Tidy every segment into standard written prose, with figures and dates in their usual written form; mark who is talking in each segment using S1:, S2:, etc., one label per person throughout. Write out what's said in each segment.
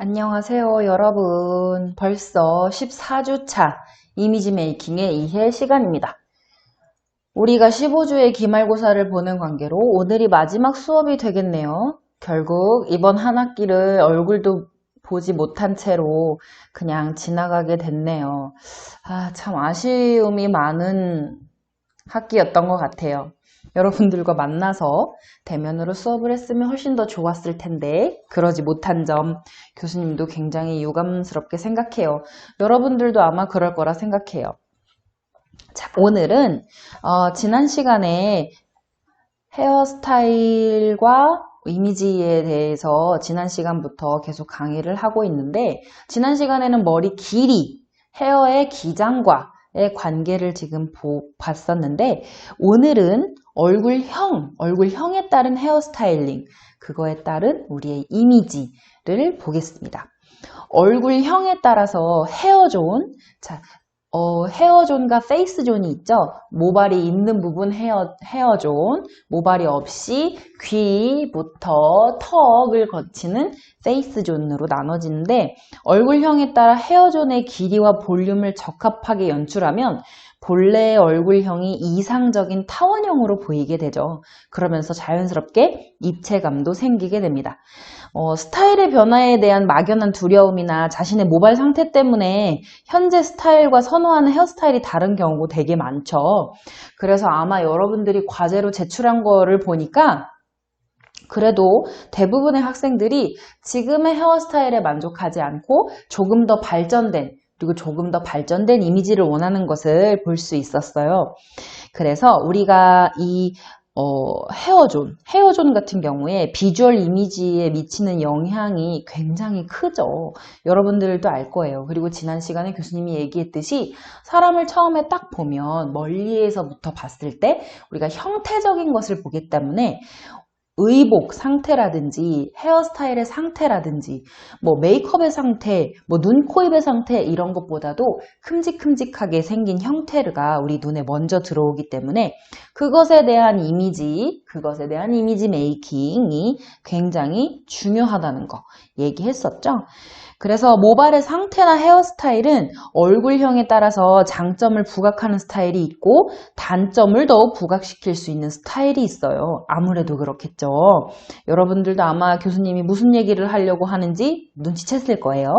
S1: 안녕하세요, 여러분. 벌써 14주차 이미지 메이킹의 2회 시간입니다. 우리가 15주의 기말고사를 보는 관계로 오늘이 마지막 수업이 되겠네요. 결국 이번 한 학기를 얼굴도 보지 못한 채로 그냥 지나가게 됐네요. 참 아쉬움이 많은 학기였던 것 같아요. 여러분들과 만나서 대면으로 수업을 했으면 훨씬 더 좋았을 텐데 그러지 못한 점 교수님도 굉장히 유감스럽게 생각해요. 여러분들도 아마 그럴 거라 생각해요. 자, 오늘은 지난 시간에 헤어스타일과 이미지에 대해서 지난 시간부터 계속 강의를 하고 있는데 지난 시간에는 머리 길이, 헤어의 기장과의 관계를 지금 봤었는데 오늘은 얼굴형에 따른 헤어스타일링, 그거에 따른 우리의 이미지를 보겠습니다. 얼굴형에 따라서 헤어존, 헤어존과 페이스존이 있죠. 모발이 있는 부분 헤어존, 모발이 없이 귀부터 턱을 거치는 페이스존으로 나눠지는데 얼굴형에 따라 헤어존의 길이와 볼륨을 적합하게 연출하면 본래의 얼굴형이 이상적인 타원형으로 보이게 되죠. 그러면서 자연스럽게 입체감도 생기게 됩니다. 스타일의 변화에 대한 막연한 두려움이나 자신의 모발 상태 때문에 현재 스타일과 선호하는 헤어스타일이 다른 경우 되게 많죠. 그래서 아마 여러분들이 과제로 제출한 거를 보니까 그래도 대부분의 학생들이 지금의 헤어스타일에 만족하지 않고 조금 더 발전된 그리고 조금 더 발전된 이미지를 원하는 것을 볼 수 있었어요. 그래서 우리가 이 헤어존 같은 경우에 비주얼 이미지에 미치는 영향이 굉장히 크죠. 여러분들도 알 거예요. 그리고 지난 시간에 교수님이 얘기했듯이 사람을 처음에 딱 보면 멀리에서부터 봤을 때 우리가 형태적인 것을 보기 때문에 의복 상태라든지 헤어스타일의 상태라든지 뭐 메이크업의 상태, 뭐 눈, 코, 입의 상태 이런 것보다도 큼직큼직하게 생긴 형태가 우리 눈에 먼저 들어오기 때문에 그것에 대한 이미지 메이킹이 굉장히 중요하다는 거 얘기했었죠. 그래서 모발의 상태나 헤어스타일은 얼굴형에 따라서 장점을 부각하는 스타일이 있고 단점을 더 부각시킬 수 있는 스타일이 있어요. 아무래도 그렇겠죠. 여러분들도 아마 교수님이 무슨 얘기를 하려고 하는지 눈치챘을 거예요.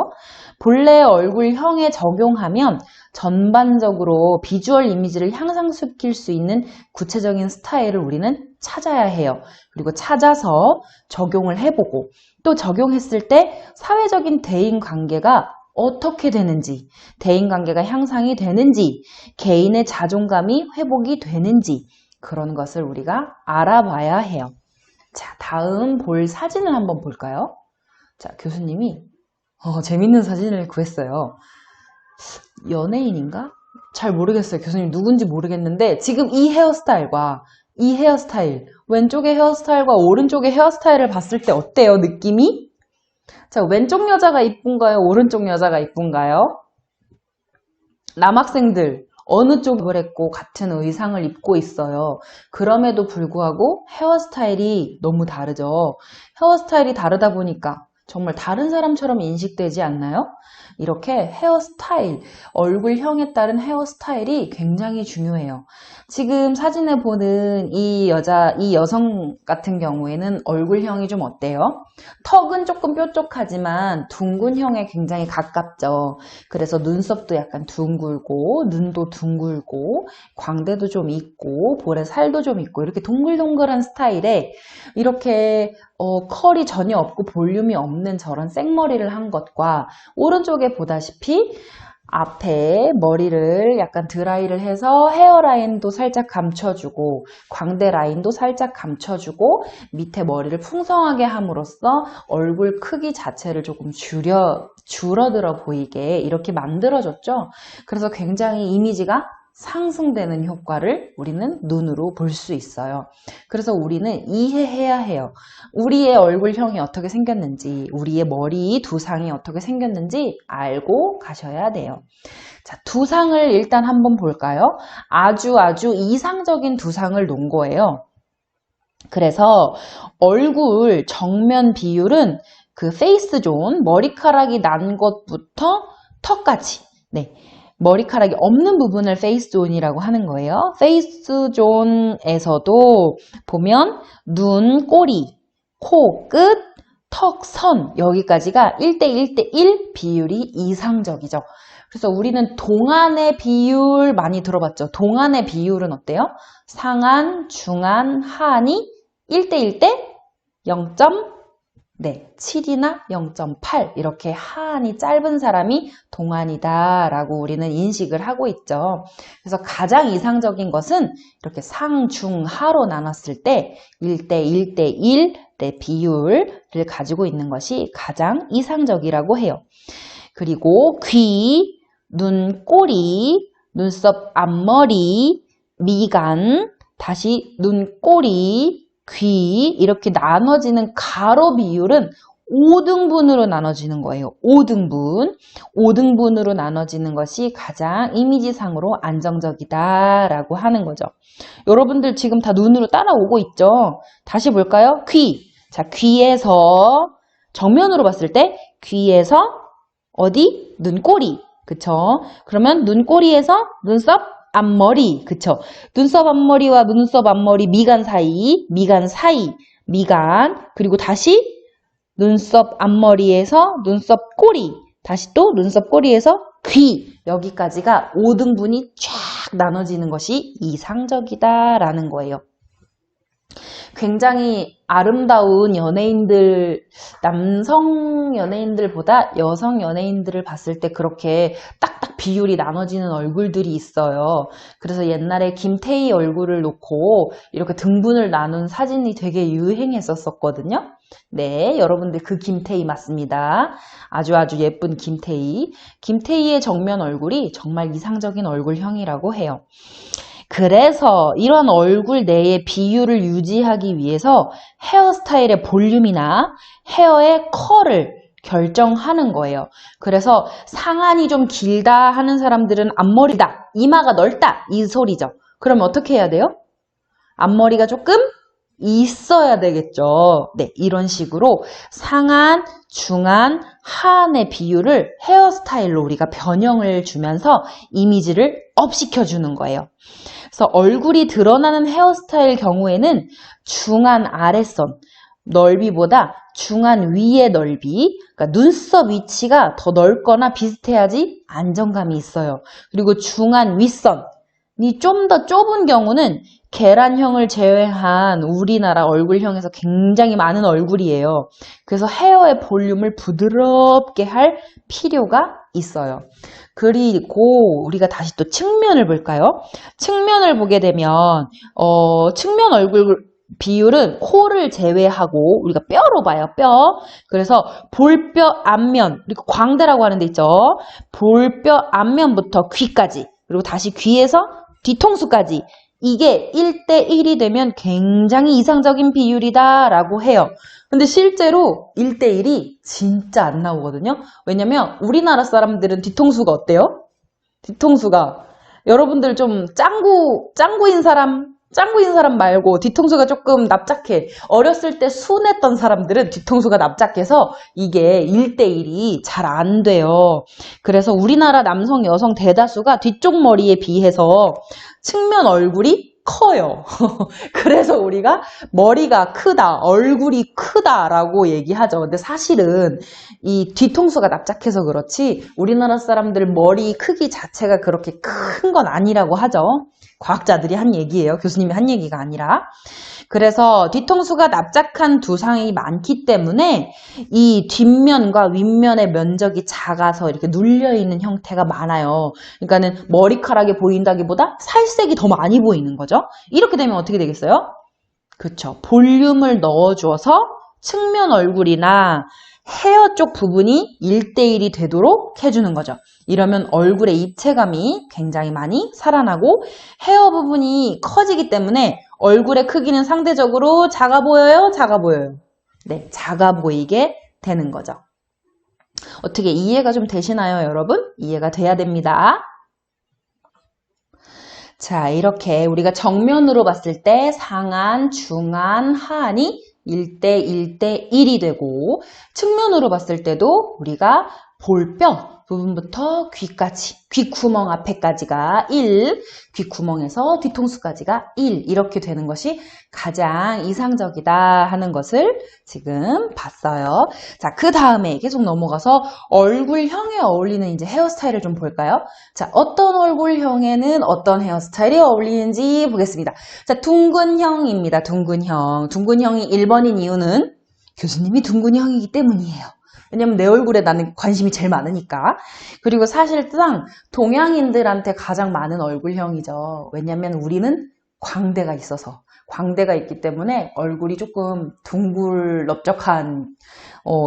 S1: 본래 얼굴형에 적용하면 전반적으로 비주얼 이미지를 향상시킬 수 있는 구체적인 스타일을 우리는 찾아야 해요. 그리고 찾아서 적용을 해보고 또 적용했을 때 사회적인 대인관계가 어떻게 되는지, 대인관계가 향상이 되는지, 개인의 자존감이 회복이 되는지 그런 것을 우리가 알아봐야 해요. 자, 다음 볼 사진을 한번 볼까요? 자, 교수님이 재밌는 사진을 구했어요. 연예인인가? 잘 모르겠어요. 교수님 누군지 모르겠는데 지금 이 헤어스타일과 이 헤어스타일, 왼쪽의 헤어스타일과 오른쪽의 헤어스타일을 봤을 때 어때요? 느낌이? 자, 왼쪽 여자가 이쁜가요? 오른쪽 여자가 이쁜가요? 남학생들 어느 쪽을 했고 같은 의상을 입고 있어요. 그럼에도 불구하고 헤어스타일이 너무 다르죠. 헤어스타일이 다르다 보니까 정말 다른 사람처럼 인식되지 않나요? 이렇게 헤어스타일, 얼굴형에 따른 헤어스타일이 굉장히 중요해요. 지금 사진에 보는 이 여성 같은 경우에는 얼굴형이 좀 어때요? 턱은 조금 뾰족하지만 둥근형에 굉장히 가깝죠. 그래서 눈썹도 약간 둥글고, 눈도 둥글고, 광대도 좀 있고, 볼에 살도 좀 있고, 이렇게 동글동글한 스타일에 이렇게 컬이 전혀 없고 볼륨이 없는 저런 생머리를 한 것과 오른쪽에 보다시피 앞에 머리를 약간 드라이를 해서 헤어라인도 살짝 감춰주고 광대 라인도 살짝 감춰주고 밑에 머리를 풍성하게 함으로써 얼굴 크기 자체를 조금 줄어들어 보이게 이렇게 만들어줬죠. 그래서 굉장히 이미지가 상승되는 효과를 우리는 눈으로 볼 수 있어요. 그래서 우리는 이해해야 해요. 우리의 얼굴형이 어떻게 생겼는지, 우리의 머리 두상이 어떻게 생겼는지 알고 가셔야 돼요. 자, 두상을 일단 한번 볼까요? 아주 이상적인 두상을 놓은 거예요. 그래서 얼굴 정면 비율은 그 페이스 존, 머리카락이 난 것부터 턱까지. 네. 머리카락이 없는 부분을 페이스 존이라고 하는 거예요. 페이스 존에서도 보면 눈, 꼬리, 코, 끝, 턱, 선 여기까지가 1대 1대1 비율이 이상적이죠. 그래서 우리는 동안의 비율 많이 들어봤죠. 동안의 비율은 어때요? 상안, 중안, 하안이 1대 1대 0.7이나 0.8 이렇게 하안이 짧은 사람이 동안이다 라고 우리는 인식을 하고 있죠. 그래서 가장 이상적인 것은 이렇게 상, 중, 하로 나눴을 때 1대 1대 1의 비율을 가지고 있는 것이 가장 이상적이라고 해요. 그리고 귀, 눈, 꼬리, 눈썹, 앞머리, 미간, 다시 눈, 꼬리, 귀 이렇게 나눠지는 가로 비율은 5등분으로 나눠지는 거예요. 5등분. 5등분으로 나눠지는 것이 가장 이미지상으로 안정적이다라고 하는 거죠. 여러분들 지금 다 눈으로 따라오고 있죠? 다시 볼까요? 귀. 자, 귀에서 정면으로 봤을 때 귀에서 어디? 눈꼬리. 그쵸? 그러면 눈꼬리에서 눈썹 앞머리. 그쵸? 눈썹 앞머리와 눈썹 앞머리 미간 사이, 미간, 그리고 다시 눈썹 앞머리에서 눈썹 꼬리, 다시 또 눈썹 꼬리에서 귀. 여기까지가 5등분이 쫙 나눠지는 것이 이상적이다라는 거예요. 굉장히 아름다운 연예인들, 남성 연예인들보다 여성 연예인들을 봤을 때 그렇게 딱딱 비율이 나눠지는 얼굴들이 있어요. 그래서 옛날에 김태희 얼굴을 놓고 이렇게 등분을 나눈 사진이 되게 유행했었거든요. 네, 여러분들 그 김태희 맞습니다. 아주 예쁜 김태희. 김태희의 정면 얼굴이 정말 이상적인 얼굴형이라고 해요. 그래서 이런 얼굴 내의 비율을 유지하기 위해서 헤어스타일의 볼륨이나 헤어의 컬을 결정하는 거예요. 그래서 상안이 좀 길다 하는 사람들은 앞머리다, 이마가 넓다 이 소리죠. 그럼 어떻게 해야 돼요? 앞머리가 조금 있어야 되겠죠. 네, 이런 식으로 상안, 중안, 하안의 비율을 헤어스타일로 우리가 변형을 주면서 이미지를 업시켜주는 거예요. 그래서 얼굴이 드러나는 헤어스타일 경우에는 중안 아랫선 넓이보다 중안 위의 넓이, 그러니까 눈썹 위치가 더 넓거나 비슷해야지 안정감이 있어요. 그리고 중안 윗선이 좀 더 좁은 경우는 계란형을 제외한 우리나라 얼굴형에서 굉장히 많은 얼굴이에요. 그래서 헤어의 볼륨을 부드럽게 할 필요가 있어요. 그리고 우리가 다시 또 측면을 볼까요? 측면을 보게 되면 측면 얼굴 비율은 코를 제외하고 우리가 뼈로 봐요. 뼈. 그래서 볼뼈 앞면, 그리고 광대라고 하는 데 있죠. 볼뼈 앞면부터 귀까지, 그리고 다시 귀에서 뒤통수까지, 이게 1대 1이 되면 굉장히 이상적인 비율이다라고 해요. 근데 실제로 1대 1이 진짜 안 나오거든요. 왜냐면 우리나라 사람들은 뒤통수가 어때요? 뒤통수가 여러분들 좀 짱구인 사람 말고 뒤통수가 조금 납작해. 어렸을 때 순했던 사람들은 뒤통수가 납작해서 이게 1대 1이 잘 안 돼요. 그래서 우리나라 남성, 여성 대다수가 뒤쪽 머리에 비해서 측면 얼굴이 커요. 그래서 우리가 머리가 크다, 얼굴이 크다라고 얘기하죠. 근데 사실은 이 뒤통수가 납작해서 그렇지 우리나라 사람들 머리 크기 자체가 그렇게 큰 건 아니라고 하죠. 과학자들이 한 얘기예요. 교수님이 한 얘기가 아니라. 그래서 뒤통수가 납작한 두상이 많기 때문에 이 뒷면과 윗면의 면적이 작아서 이렇게 눌려있는 형태가 많아요. 그러니까는 머리카락이 보인다기보다 살색이 더 많이 보이는 거죠. 이렇게 되면 어떻게 되겠어요? 그쵸. 볼륨을 넣어줘서 측면 얼굴이나 헤어 쪽 부분이 1대1이 되도록 해주는 거죠. 이러면 얼굴의 입체감이 굉장히 많이 살아나고 헤어 부분이 커지기 때문에 얼굴의 크기는 상대적으로 작아 보여요? 작아 보여요? 네, 작아 보이게 되는 거죠. 어떻게 이해가 좀 되시나요, 여러분? 이해가 돼야 됩니다. 자, 이렇게 우리가 정면으로 봤을 때 상안, 중안, 하안이 1대 1대 1이 되고 측면으로 봤을 때도 우리가 볼뼈 부분부터 귀까지, 귀구멍 앞에까지가 1, 귀구멍에서 뒤통수까지가 1 이렇게 되는 것이 가장 이상적이다 하는 것을 지금 봤어요. 자, 그 다음에 계속 넘어가서 얼굴형에 어울리는 이제 헤어스타일을 좀 볼까요? 자, 어떤 얼굴형에는 어떤 헤어스타일이 어울리는지 보겠습니다. 자, 둥근형입니다. 둥근형. 둥근형이 1번인 이유는 교수님이 둥근형이기 때문이에요. 왜냐면 내 얼굴에 나는 관심이 제일 많으니까. 그리고 사실상 동양인들한테 가장 많은 얼굴형이죠. 왜냐면 우리는 광대가 있어서. 광대가 있기 때문에 얼굴이 조금 둥글넓적한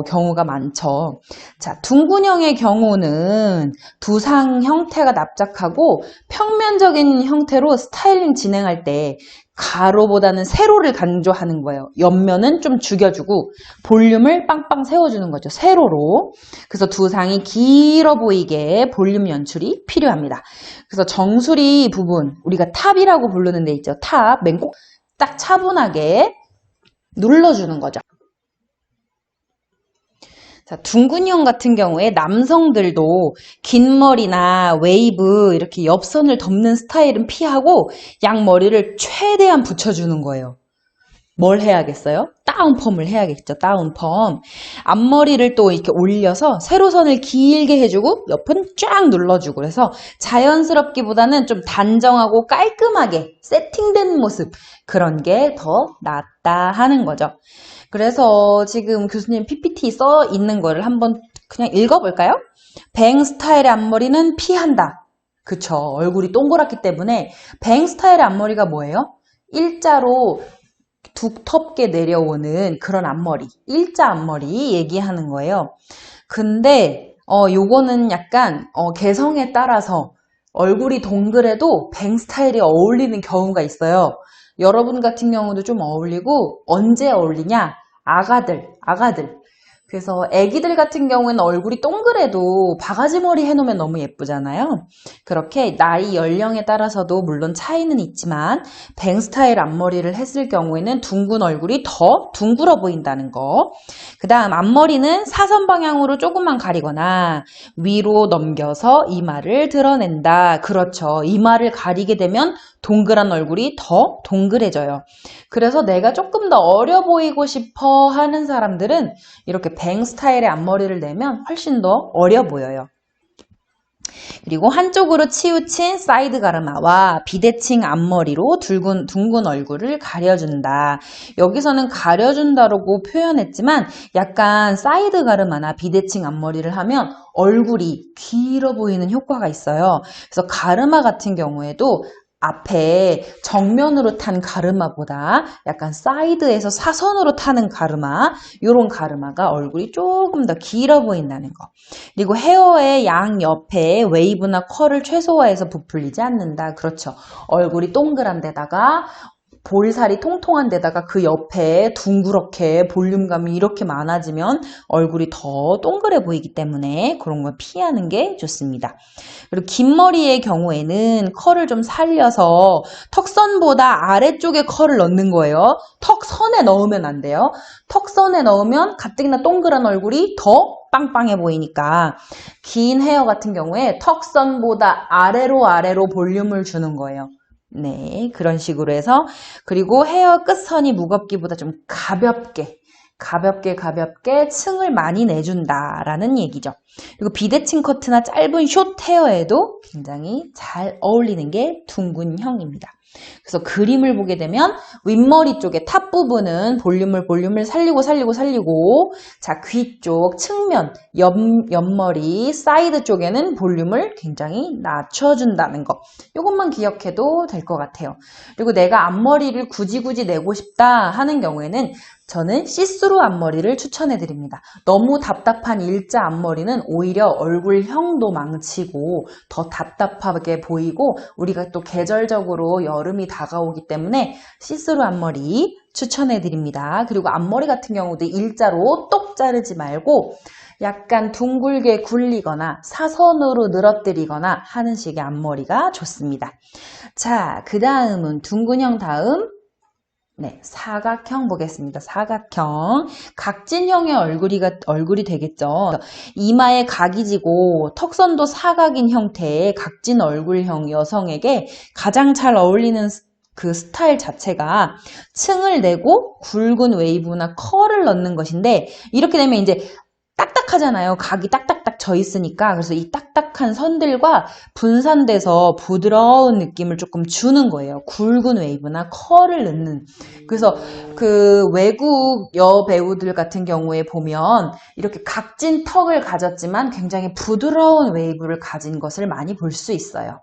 S1: 경우가 많죠. 자, 둥근형의 경우는 두상 형태가 납작하고 평면적인 형태로 스타일링 진행할 때 가로보다는 세로를 강조하는 거예요. 옆면은 좀 죽여주고 볼륨을 빵빵 세워주는 거죠. 세로로. 그래서 두상이 길어 보이게 볼륨 연출이 필요합니다. 그래서 정수리 부분, 우리가 탑이라고 부르는 데 있죠. 탑, 맨 꼭 딱 차분하게 눌러주는 거죠. 자, 둥근형 같은 경우에 남성들도 긴 머리나 웨이브 이렇게 옆선을 덮는 스타일은 피하고 양머리를 최대한 붙여주는 거예요. 뭘 해야겠어요? 다운펌을 해야겠죠. 다운펌. 앞머리를 또 이렇게 올려서 세로선을 길게 해주고 옆은 쫙 눌러주고 그래서 자연스럽기보다는 좀 단정하고 깔끔하게 세팅된 모습 그런 게 더 낫다 하는 거죠. 그래서 지금 교수님 PPT 써 있는 거를 한번 그냥 읽어볼까요? 뱅 스타일의 앞머리는 피한다. 그쵸. 얼굴이 동그랗기 때문에 뱅 스타일의 앞머리가 뭐예요? 일자로 두텁게 내려오는 그런 앞머리, 일자 앞머리 얘기하는 거예요. 근데 요거는 약간 개성에 따라서 얼굴이 동그래도 뱅 스타일이 어울리는 경우가 있어요. 여러분 같은 경우도 좀 어울리고 언제 어울리냐? 아가들. 그래서 애기들 같은 경우에는 얼굴이 동그래도 바가지 머리 해놓으면 너무 예쁘잖아요. 그렇게 나이 연령에 따라서도 물론 차이는 있지만 뱅 스타일 앞머리를 했을 경우에는 둥근 얼굴이 더 둥글어 보인다는 거. 그 다음 앞머리는 사선 방향으로 조금만 가리거나 위로 넘겨서 이마를 드러낸다. 그렇죠. 이마를 가리게 되면 동그란 얼굴이 더 동그래져요. 그래서 내가 조금 더 어려 보이고 싶어 하는 사람들은 이렇게 뱅 스타일의 앞머리를 내면 훨씬 더 어려 보여요. 그리고 한쪽으로 치우친 사이드 가르마와 비대칭 앞머리로 둥근 얼굴을 가려준다. 여기서는 가려준다라고 표현했지만 약간 사이드 가르마나 비대칭 앞머리를 하면 얼굴이 길어 보이는 효과가 있어요. 그래서 가르마 같은 경우에도 앞에 정면으로 탄 가르마보다 약간 사이드에서 사선으로 타는 가르마, 이런 가르마가 얼굴이 조금 더 길어 보인다는 거. 그리고 헤어의 양 옆에 웨이브나 컬을 최소화해서 부풀리지 않는다. 그렇죠. 얼굴이 동그란 데다가 볼살이 통통한 데다가 그 옆에 둥그렇게 볼륨감이 이렇게 많아지면 얼굴이 더 동그래 보이기 때문에 그런 걸 피하는 게 좋습니다. 그리고 긴 머리의 경우에는 컬을 좀 살려서 턱선보다 아래쪽에 컬을 넣는 거예요. 턱선에 넣으면 안 돼요. 턱선에 넣으면 가뜩이나 동그란 얼굴이 더 빵빵해 보이니까 긴 헤어 같은 경우에 턱선보다 아래로 볼륨을 주는 거예요. 네, 그런 식으로 해서 그리고 헤어 끝선이 무겁기보다 좀 가볍게 층을 많이 내준다라는 얘기죠. 그리고 비대칭 커트나 짧은 숏 헤어에도 굉장히 잘 어울리는 게 둥근형입니다. 그래서 그림을 보게 되면 윗머리 쪽에 탑 부분은 볼륨을 살리고 자, 귀 쪽 측면 옆머리 사이드 쪽에는 볼륨을 굉장히 낮춰준다는 거. 이것만 기억해도 될 것 같아요. 그리고 내가 앞머리를 굳이 내고 싶다 하는 경우에는 저는 시스루 앞머리를 추천해드립니다. 너무 답답한 일자 앞머리는 오히려 얼굴형도 망치고 더 답답하게 보이고 우리가 또 계절적으로 여름이 다가오기 때문에 시스루 앞머리 추천해드립니다. 그리고 앞머리 같은 경우도 일자로 똑 자르지 말고 약간 둥글게 굴리거나 사선으로 늘어뜨리거나 하는 식의 앞머리가 좋습니다. 자, 그 다음은 둥근형 다음 네, 사각형 보겠습니다. 사각형. 각진형의 얼굴이 되겠죠. 이마에 각이 지고 턱선도 사각인 형태의 각진 얼굴형 여성에게 가장 잘 어울리는 그 스타일 자체가 층을 내고 굵은 웨이브나 컬을 넣는 것인데, 이렇게 되면 이제 딱딱하잖아요. 각이 딱딱딱 져 있으니까. 그래서 이 딱딱한 선들과 분산돼서 부드러운 느낌을 조금 주는 거예요. 굵은 웨이브나 컬을 넣는. 그래서 그 외국 여배우들 같은 경우에 보면 이렇게 각진 턱을 가졌지만 굉장히 부드러운 웨이브를 가진 것을 많이 볼 수 있어요.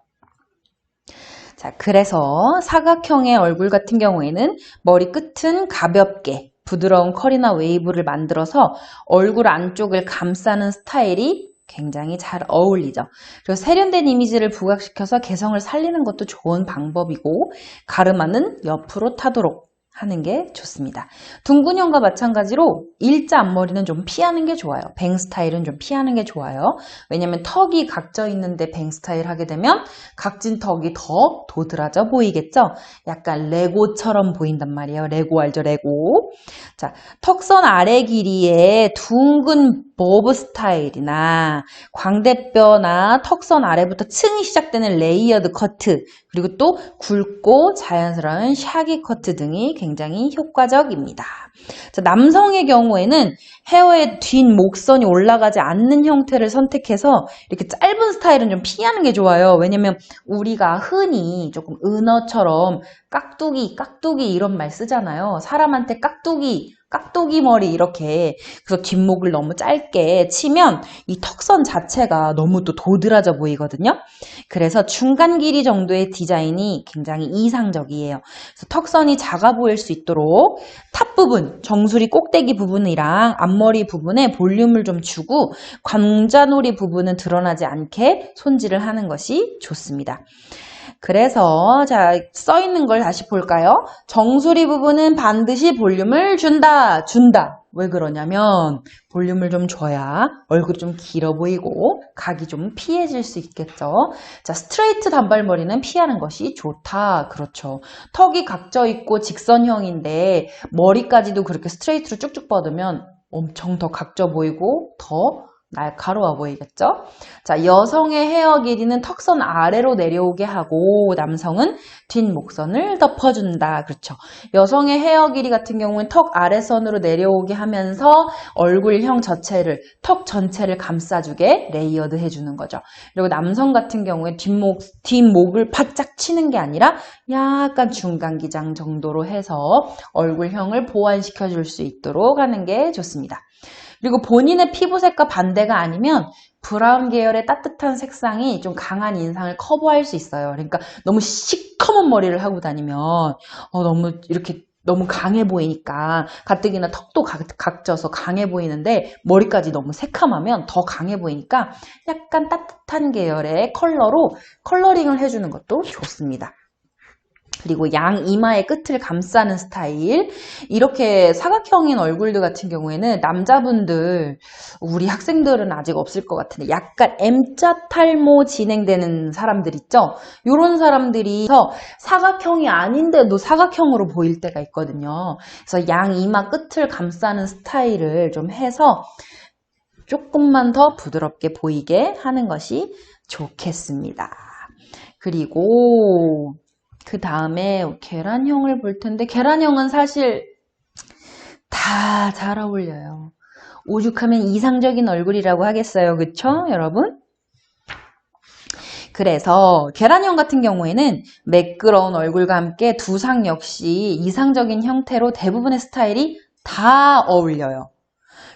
S1: 자, 그래서 사각형의 얼굴 같은 경우에는 머리 끝은 가볍게 부드러운 컬이나 웨이브를 만들어서 얼굴 안쪽을 감싸는 스타일이 굉장히 잘 어울리죠. 그리고 세련된 이미지를 부각시켜서 개성을 살리는 것도 좋은 방법이고, 가르마는 옆으로 타도록 하는 게 좋습니다. 둥근형과 마찬가지로 일자 앞머리는 좀 피하는 게 좋아요. 뱅 스타일은 좀 피하는 게 좋아요. 왜냐면 턱이 각져 있는데 뱅 스타일 하게 되면 각진 턱이 더 도드라져 보이겠죠? 약간 레고처럼 보인단 말이에요. 레고 알죠? 레고. 자, 턱선 아래 길이의 둥근 보브 스타일이나 광대뼈나 턱선 아래부터 층이 시작되는 레이어드 커트, 그리고 또 굵고 자연스러운 샤기 커트 등이 굉장히 효과적입니다. 자, 남성의 경우에는 헤어의 뒷 목선이 올라가지 않는 형태를 선택해서 이렇게 짧은 스타일은 좀 피하는 게 좋아요. 왜냐면 우리가 흔히 조금 은어처럼 깍두기 이런 말 쓰잖아요. 사람한테 깍두기 머리 이렇게. 그래서 뒷목을 너무 짧게 치면 이 턱선 자체가 너무 또 도드라져 보이거든요. 그래서 중간 길이 정도의 디자인이 굉장히 이상적이에요. 그래서 턱선이 작아 보일 수 있도록 탑 부분, 정수리 꼭대기 부분이랑 앞머리 부분에 볼륨을 좀 주고 관자놀이 부분은 드러나지 않게 손질을 하는 것이 좋습니다. 그래서 자, 써 있는 걸 다시 볼까요? 정수리 부분은 반드시 볼륨을 준다. 왜 그러냐면 볼륨을 좀 줘야 얼굴이 좀 길어 보이고 각이 좀 피해질 수 있겠죠. 자, 스트레이트 단발머리는 피하는 것이 좋다. 그렇죠. 턱이 각져 있고 직선형인데 머리까지도 그렇게 스트레이트로 쭉쭉 뻗으면 엄청 더 각져 보이고 더 날카로워 보이겠죠? 자, 여성의 헤어 길이는 턱선 아래로 내려오게 하고 남성은 뒷목선을 덮어준다. 그렇죠. 여성의 헤어 길이 같은 경우는 턱 아래선으로 내려오게 하면서 얼굴형 전체를, 턱 전체를 감싸주게 레이어드 해주는 거죠. 그리고 남성 같은 경우에 뒷목을 바짝 치는 게 아니라 약간 중간 기장 정도로 해서 얼굴형을 보완시켜줄 수 있도록 하는 게 좋습니다. 그리고 본인의 피부색과 반대가 아니면 브라운 계열의 따뜻한 색상이 좀 강한 인상을 커버할 수 있어요. 그러니까 너무 시커먼 머리를 하고 다니면 너무 이렇게 너무 강해 보이니까 가뜩이나 턱도 각져서 강해 보이는데 머리까지 너무 새카마면 더 강해 보이니까 약간 따뜻한 계열의 컬러로 컬러링을 해주는 것도 좋습니다. 그리고 양 이마의 끝을 감싸는 스타일. 이렇게 사각형인 얼굴들 같은 경우에는 남자분들, 우리 학생들은 아직 없을 것 같은데 약간 M자 탈모 진행되는 사람들 있죠? 이런 사람들이 사각형이 아닌데도 사각형으로 보일 때가 있거든요. 그래서 양 이마 끝을 감싸는 스타일을 좀 해서 조금만 더 부드럽게 보이게 하는 것이 좋겠습니다. 그리고 그 다음에 계란형을 볼 텐데, 계란형은 사실 다 잘 어울려요. 오죽하면 이상적인 얼굴이라고 하겠어요. 그쵸, 여러분? 그래서 계란형 같은 경우에는 매끄러운 얼굴과 함께 두상 역시 이상적인 형태로 대부분의 스타일이 다 어울려요.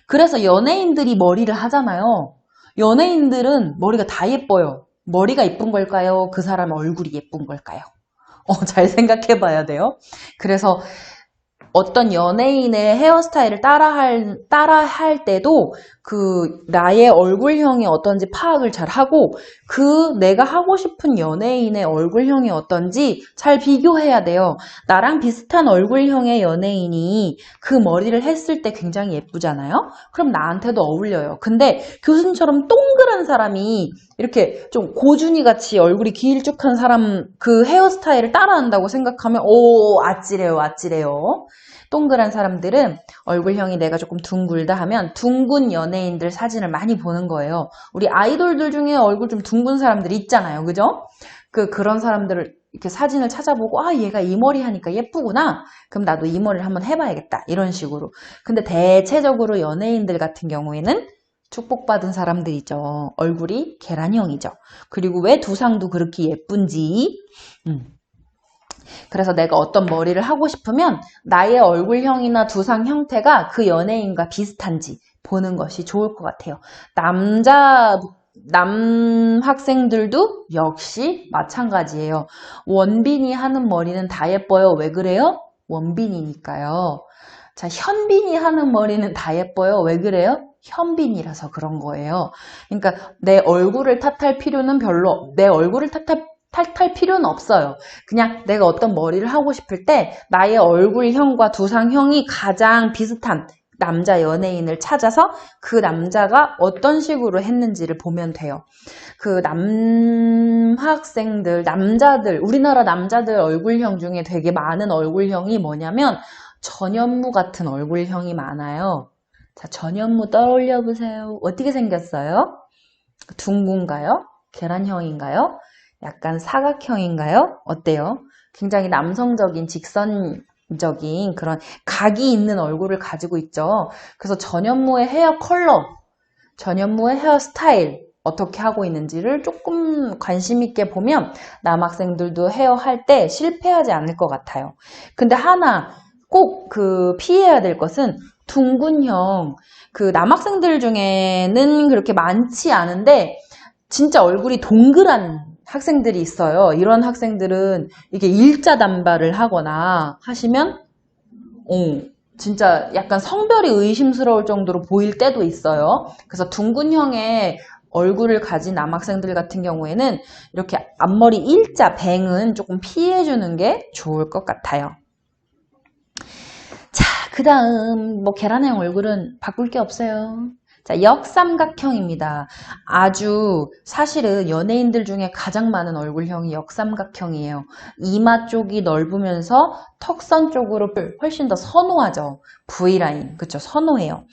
S1: 그래서 연예인들이 머리를 하잖아요. 연예인들은 머리가 다 예뻐요. 머리가 예쁜 걸까요? 그 사람 얼굴이 예쁜 걸까요? 잘 생각해 봐야 돼요. 그래서 어떤 연예인의 헤어스타일을 따라할 때도 나의 얼굴형이 어떤지 파악을 잘 하고, 내가 하고 싶은 연예인의 얼굴형이 어떤지 잘 비교해야 돼요. 나랑 비슷한 얼굴형의 연예인이 그 머리를 했을 때 굉장히 예쁘잖아요? 그럼 나한테도 어울려요. 근데 교수님처럼 동그란 사람이 이렇게 좀 고준이 같이 얼굴이 길쭉한 사람 그 헤어스타일을 따라한다고 생각하면, 아찔해요, 아찔해요. 동그란 사람들은 얼굴형이 내가 조금 둥글다 하면 둥근 연예인들 사진을 많이 보는 거예요. 우리 아이돌들 중에 얼굴 좀 둥근 사람들 있잖아요. 그죠? 그런 사람들을 이렇게 사진을 찾아보고, 얘가 이 머리 하니까 예쁘구나. 그럼 나도 이 머리를 한번 해봐야겠다. 이런 식으로. 근데 대체적으로 연예인들 같은 경우에는 축복받은 사람들이죠. 얼굴이 계란형이죠. 그리고 왜 두상도 그렇게 예쁜지. 그래서 내가 어떤 머리를 하고 싶으면 나의 얼굴형이나 두상 형태가 그 연예인과 비슷한지 보는 것이 좋을 것 같아요. 남 학생들도 역시 마찬가지예요. 원빈이 하는 머리는 다 예뻐요. 왜 그래요? 원빈이니까요. 자, 현빈이 하는 머리는 다 예뻐요. 왜 그래요? 현빈이라서 그런 거예요. 그러니까 내 얼굴을 탓할 필요는 탓할 필요는 없어요. 그냥 내가 어떤 머리를 하고 싶을 때 나의 얼굴형과 두상형이 가장 비슷한 남자 연예인을 찾아서 그 남자가 어떤 식으로 했는지를 보면 돼요. 우리나라 남자들 얼굴형 중에 되게 많은 얼굴형이 뭐냐면 전현무 같은 얼굴형이 많아요. 자, 전현무 떠올려 보세요. 어떻게 생겼어요? 둥근가요? 계란형인가요? 약간 사각형인가요? 어때요? 굉장히 남성적인 직선적인 그런 각이 있는 얼굴을 가지고 있죠. 그래서 전현무의 헤어 컬러, 전현무의 헤어 스타일 어떻게 하고 있는지를 조금 관심 있게 보면 남학생들도 헤어 할 때 실패하지 않을 것 같아요. 근데 하나 꼭 피해야 될 것은 둥근형, 남학생들 중에는 그렇게 많지 않은데 진짜 얼굴이 동그란 학생들이 있어요. 이런 학생들은 이게 일자 단발을 하거나 하시면 진짜 약간 성별이 의심스러울 정도로 보일 때도 있어요. 그래서 둥근형의 얼굴을 가진 남학생들 같은 경우에는 이렇게 앞머리 일자 뱅은 조금 피해주는 게 좋을 것 같아요. 자, 그 다음 계란형 얼굴은 바꿀 게 없어요. 자, 역삼각형입니다. 사실은 연예인들 중에 가장 많은 얼굴형이 역삼각형이에요. 이마 쪽이 넓으면서 턱선 쪽으로 훨씬 더 선호하죠. V라인. 그쵸? 선호해요.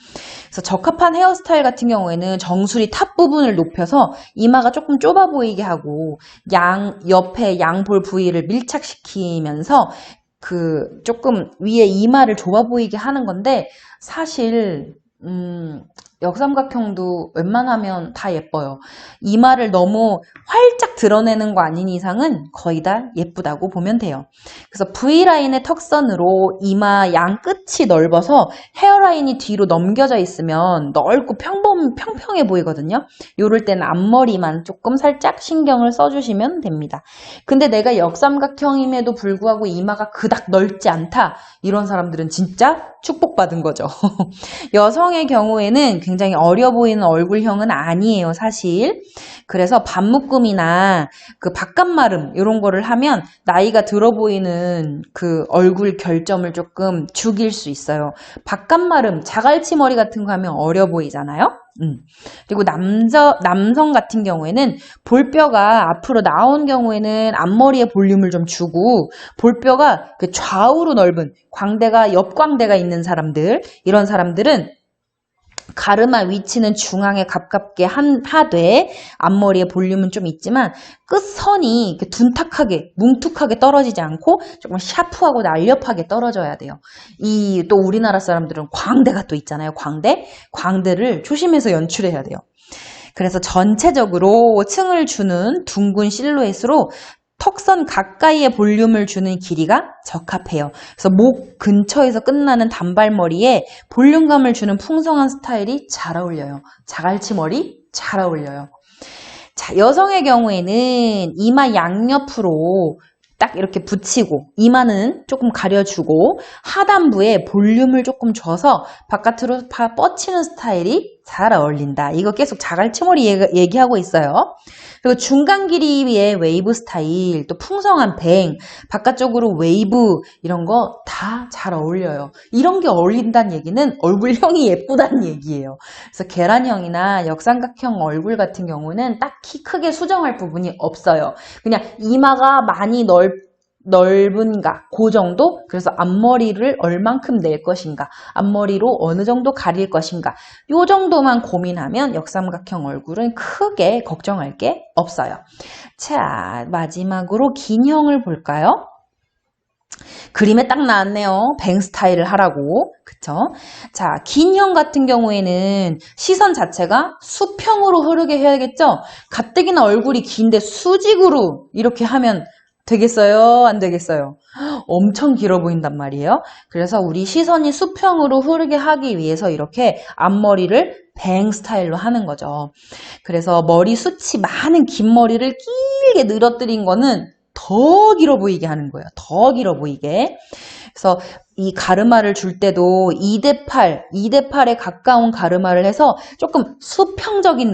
S1: 그래서 적합한 헤어스타일 같은 경우에는 정수리 탑 부분을 높여서 이마가 조금 좁아 보이게 하고 옆에 양볼 부위를 밀착시키면서 조금 위에 이마를 좁아 보이게 하는 건데 사실 역삼각형도 웬만하면 다 예뻐요. 이마를 너무 활짝 드러내는 거 아닌 이상은 거의 다 예쁘다고 보면 돼요. 그래서 V라인의 턱선으로 이마 양 끝이 넓어서 헤어라인이 뒤로 넘겨져 있으면 넓고 평평해 보이거든요. 요럴 때는 앞머리만 조금 살짝 신경을 써주시면 됩니다. 근데 내가 역삼각형임에도 불구하고 이마가 그닥 넓지 않다. 이런 사람들은 진짜 축복받은 거죠. 여성의 경우에는 굉장히 어려 보이는 얼굴형은 아니에요, 사실. 그래서 반묶음이나 바깥마름 이런 거를 하면 나이가 들어 보이는 얼굴 결점을 조금 죽일 수 있어요. 바깥마름, 자갈치 머리 같은 거 하면 어려 보이잖아요. 그리고 남성 같은 경우에는 볼뼈가 앞으로 나온 경우에는 앞머리에 볼륨을 좀 주고 볼뼈가 좌우로 넓은 옆광대가 있는 사람들, 이런 사람들은 가르마 위치는 중앙에 가깝게 하되 앞머리에 볼륨은 좀 있지만 끝선이 둔탁하게 뭉툭하게 떨어지지 않고 조금 샤프하고 날렵하게 떨어져야 돼요. 또 우리나라 사람들은 광대가 또 있잖아요. 광대를 조심해서 연출해야 돼요. 그래서 전체적으로 층을 주는 둥근 실루엣으로 턱선 가까이에 볼륨을 주는 길이가 적합해요. 그래서 목 근처에서 끝나는 단발머리에 볼륨감을 주는 풍성한 스타일이 잘 어울려요. 자갈치 머리 잘 어울려요. 자, 여성의 경우에는 이마 양옆으로 딱 이렇게 붙이고 이마는 조금 가려주고 하단부에 볼륨을 조금 줘서 바깥으로 뻗치는 스타일이 잘 어울린다. 이거 계속 자갈치머리 얘기하고 있어요. 그리고 중간 길이의 웨이브 스타일, 또 풍성한 뱅, 바깥쪽으로 웨이브 이런 거 다 잘 어울려요. 이런 게 어울린다는 얘기는 얼굴형이 예쁘다는 얘기예요. 그래서 계란형이나 역삼각형 얼굴 같은 경우는 딱히 크게 수정할 부분이 없어요. 그냥 이마가 많이 넓은가 그 정도. 그래서 앞머리를 얼만큼 낼 것인가, 앞머리로 어느 정도 가릴 것인가, 요 정도만 고민하면 역삼각형 얼굴은 크게 걱정할 게 없어요. 자, 마지막으로 긴형을 볼까요? 그림에 딱 나왔네요. 뱅 스타일을 하라고. 그쵸? 자, 긴형 같은 경우에는 시선 자체가 수평으로 흐르게 해야겠죠? 가뜩이나 얼굴이 긴데 수직으로 이렇게 하면 되겠어요? 안 되겠어요? 엄청 길어 보인단 말이에요. 그래서 우리 시선이 수평으로 흐르게 하기 위해서 이렇게 앞머리를 뱅 스타일로 하는 거죠. 그래서 머리숱이 많은 긴 머리를 길게 늘어뜨린 거는 더 길어 보이게 하는 거예요. 더 길어 보이게. 그래서 이 가르마를 줄 때도 2대8에 가까운 가르마를 해서 조금 수평적인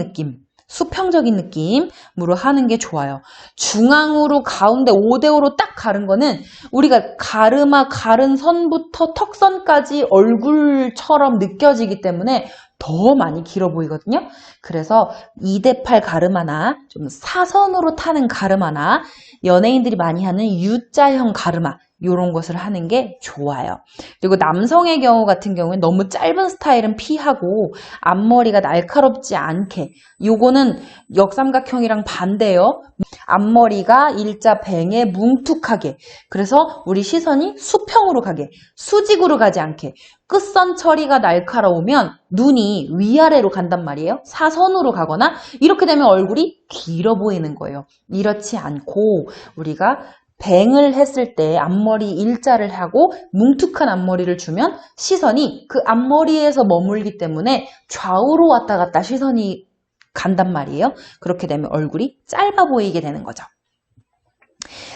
S1: 느낌으로 하는 게 좋아요. 중앙으로 가운데 5대5로 딱 가른 거는 우리가 가르마 가른 선부터 턱선까지 얼굴처럼 느껴지기 때문에 더 많이 길어 보이거든요. 그래서 2대8 가르마나 좀 사선으로 타는 가르마나 연예인들이 많이 하는 U자형 가르마, 이런 것을 하는 게 좋아요. 그리고 남성의 경우 같은 경우는 너무 짧은 스타일은 피하고 앞머리가 날카롭지 않게, 요거는 역삼각형이랑 반대예요. 앞머리가 일자 뱅에 뭉툭하게, 그래서 우리 시선이 수평으로 가게, 수직으로 가지 않게. 끝선 처리가 날카로우면 눈이 위아래로 간단 말이에요. 사선으로 가거나 이렇게 되면 얼굴이 길어 보이는 거예요. 이렇지 않고 우리가 뱅을 했을 때 앞머리 일자를 하고 뭉툭한 앞머리를 주면 시선이 그 앞머리에서 머물기 때문에 좌우로 왔다 갔다 시선이 간단 말이에요. 그렇게 되면 얼굴이 짧아 보이게 되는 거죠.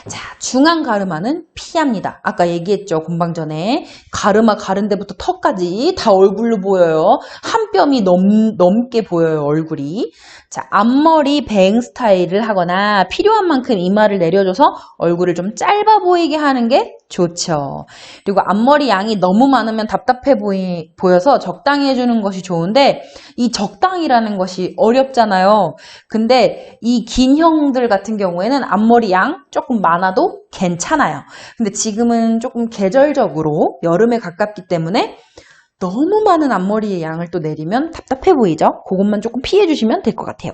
S1: 자, 중앙 가르마는 피합니다. 아까 얘기했죠. 금방 전에. 가르마 가른 데부터 턱까지 다 얼굴로 보여요. 한 뼘이 넘게 보여요, 얼굴이. 자, 앞머리 뱅 스타일을 하거나 필요한 만큼 이마를 내려줘서 얼굴을 좀 짧아 보이게 하는 게 좋죠. 그리고 앞머리 양이 너무 많으면 답답해 보여서 적당히 해주는 것이 좋은데, 이 적당이라는 것이 어렵잖아요. 근데 이 긴 형들 같은 경우에는 앞머리 양 조금 많아도 괜찮아요. 근데 지금은 조금 계절적으로 여름에 가깝기 때문에 너무 많은 앞머리의 양을 또 내리면 답답해 보이죠? 그것만 조금 피해 주시면 될 것 같아요.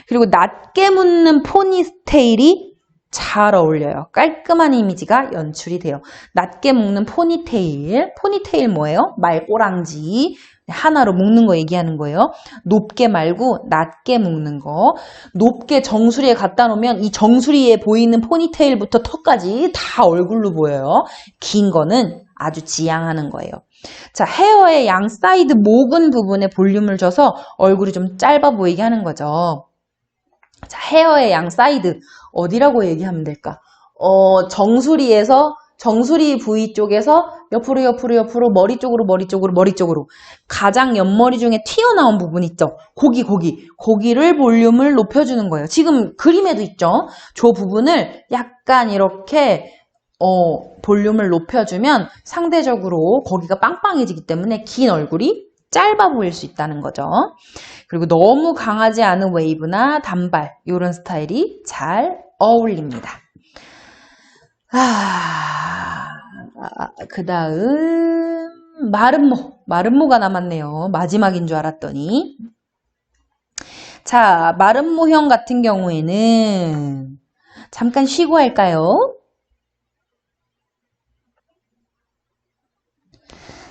S1: 그리고 낮게 묶는 포니테일이 잘 어울려요. 깔끔한 이미지가 연출이 돼요. 낮게 묶는 포니테일. 포니테일 뭐예요? 말꼬랑지. 하나로 묶는 거 얘기하는 거예요. 높게 말고 낮게 묶는 거. 높게 정수리에 갖다 놓으면 이 정수리에 보이는 포니테일부터 턱까지 다 얼굴로 보여요. 긴 거는 아주 지양하는 거예요. 자, 헤어의 양 사이드 모근 부분에 볼륨을 줘서 얼굴이 좀 짧아 보이게 하는 거죠. 자, 헤어의 양 사이드 어디라고 얘기하면 될까? 정수리 부위 쪽에서 옆으로 머리 쪽으로 가장 옆머리 중에 튀어나온 부분 있죠? 거기를 볼륨을 높여주는 거예요. 지금 그림에도 있죠? 저 부분을 약간 이렇게 볼륨을 높여주면 상대적으로 거기가 빵빵해지기 때문에 긴 얼굴이 짧아 보일 수 있다는 거죠. 그리고 너무 강하지 않은 웨이브나 단발 이런 스타일이 잘 어울립니다. 그 다음 마름모가 남았네요. 마지막인 줄 알았더니. 자, 마름모형 같은 경우에는 잠깐 쉬고 할까요?